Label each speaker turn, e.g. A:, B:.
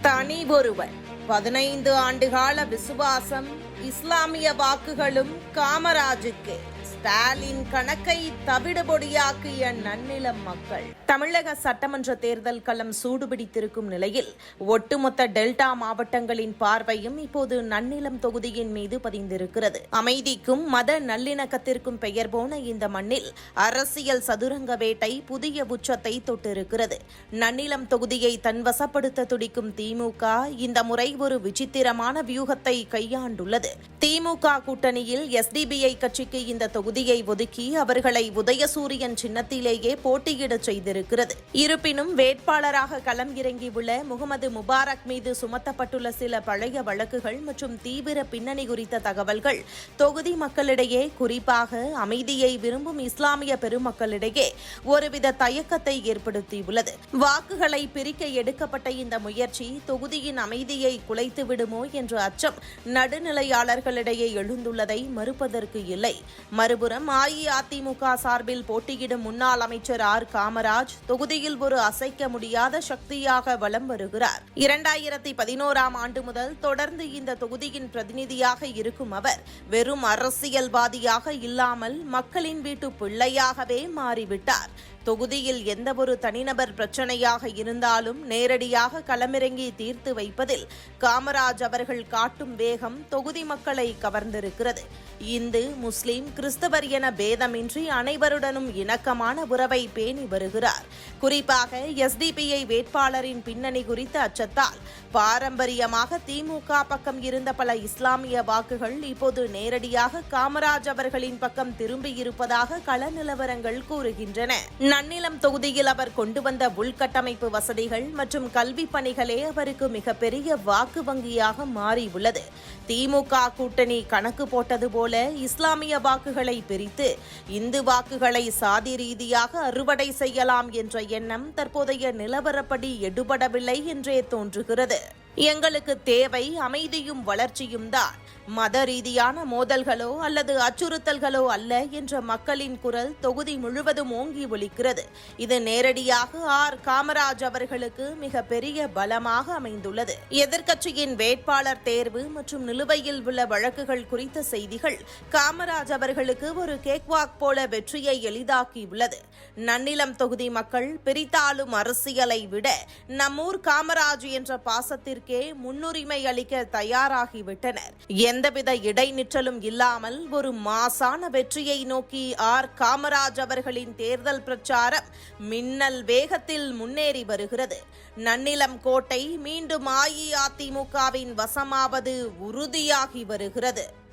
A: தனி ஒருவன் 15 ஆண்டுகால விசுவாசம் இஸ்லாமிய வாக்குகளும் காமராஜுக்கு. ஸ்டாலின் கணக்கை தவிடுபொடியாக்கிய நன்னிலம் மக்கள். தமிழக சட்டமன்ற தேர்தல் களம் சூடுபிடித்திருக்கும் நிலையில் ஒட்டுமொத்த டெல்டா மாவட்டங்களின் பார்வையும் இப்போது நன்னிலம் தொகுதியின் மீது பதிந்திருக்கிறது. அமைதிக்கும் மத நல்லிணக்கத்திற்கும் பெயர் போன இந்த மண்ணில் அரசியல் சதுரங்க வேட்டை புதிய உச்சத்தை தொட்டிருக்கிறது. நன்னிலம் தொகுதியை தன்வசப்படுத்த துடிக்கும் திமுக இந்த முறை ஒரு விசித்திரமான வியூகத்தை கையாண்டுள்ளது. திமுக கூட்டணியில் எஸ்டிபிஐ கட்சிக்கு இந்த தொகுதியை ஒதுக்கி அவர்களை உதயசூரியன் சின்னத்திலேயே போட்டியிடச் செய்திருக்கிறது. இருப்பினும் வேட்பாளராக களம் இறங்கியுள்ள முகமது முபாரக் மீது சுமத்தப்பட்டுள்ள சில பழைய வழக்குகள் மற்றும் தீவிர பின்னணி குறித்த தகவல்கள் தொகுதி மக்களிடையே, குறிப்பாக அமைதியை விரும்பும் இஸ்லாமிய பெருமக்களிடையே ஒருவித தயக்கத்தை ஏற்படுத்தியுள்ளது. வாக்குகளை பிரிக்க எடுக்கப்பட்ட இந்த முயற்சி தொகுதியின் அமைதியை குலைத்து விடுமோ என்ற அச்சம் நடுநிலையாளர்களிடையே எழுந்துள்ளதை மறுப்பதற்கு இல்லை. மறுபுறம் அஇஅதிமுக சார்பில் போட்டியிடும் முன்னாள் அமைச்சர் ஆர் காமராஜ் தொகுதியில் ஒரு அசைக்க முடியாத சக்தியாக வலம் வருகிறார். 2011ஆம் ஆண்டு முதல் தொடர்ந்து இந்த தொகுதியின் பிரதிநிதியாக இருக்கும் அவர் வெறும் அரசியல்வாதியாக இல்லாமல் மக்களின் வீட்டு பிள்ளையாகவே மாறிவிட்டார். தொகுதியில் எந்தவொரு தனிநபர் பிரச்சனையாக இருந்தாலும் நேரடியாக களமிறங்கி தீர்த்து வைப்பதில் காமராஜ் அவர்கள் காட்டும் வேகம் தொகுதி மக்களை கவர்ந்திருக்கிறது. இந்து, முஸ்லிம், கிறிஸ்தவர் என பேதமின்றி அனைவருடனும் இணக்கமான உறவை பேணி வருகிறார். குறிப்பாக எஸ்டிபிஐ வேட்பாளரின் பின்னணி குறித்த அச்சத்தால் பாரம்பரியமாக திமுக பக்கம் இருந்த பல இஸ்லாமிய வாக்குகள் இப்போது நேரடியாக காமராஜ் அவர்களின் பக்கம் திரும்பியிருப்பதாக கள நிலவரங்கள் கூறுகின்றன. நன்னிலம் தொகுதியில் அவர் கொண்டு வந்த உள்கட்டமைப்பு வசதிகள் மற்றும் கல்வி பணிகளே அவருக்கு மிகப்பெரிய வாக்கு வங்கியாக மாறியுள்ளது. திமுக கூட்டணி கணக்கு போட்டது போல இஸ்லாமிய வாக்குகளை பிரித்து இந்து வாக்குகளை சாதி ரீதியாக அறுவடை செய்யலாம் என்ற எண்ணம் தற்போதைய நிலவரப்படி எடுபடவில்லை என்றே தோன்றுகிறது. எங்களுக்கு தேவை அமைதியும் வளர்ச்சியும் தான், மத ரீதியான மோதல்களோ அல்லது அச்சுறுத்தல்களோ அல்ல என்ற மக்களின் குரல் தொகுதி முழுவதும் ஓங்கி ஒலிக்கிறது. இது நேரடியாக ஆர் காமராஜ் அவர்களுக்கு மிக பெரிய பலமாக அமைந்துள்ளது. எதிர்க்கட்சியின் வேட்பாளர் தேர்வு மற்றும் நிலுவையில் உள்ள வழக்குகள் குறித்த செய்திகள் காமராஜ் அவர்களுக்கு ஒரு கேக்வாக் போல வெற்றியை எளிதாக்கியுள்ளது. நன்னிலம் தொகுதி மக்கள் பிரித்தாளும் அரசியலை விட நம்மூர் காமராஜ் என்ற பாசத்திற்கே முன்னுரிமை அளிக்க தயாராகிவிட்டனர். எந்தவித இடைநிற்றலும் இல்லாமல் ஒரு மாசான வெற்றியை நோக்கி ஆர் காமராஜ் அவர்களின் தேர்தல் பிரச்சாரம் மின்னல் வேகத்தில் முன்னேறி வருகிறது. நன்னிலம் கோட்டை மீண்டும் அஇஅதிமுகவின் வசமாவது உறுதியாகி வருகிறது.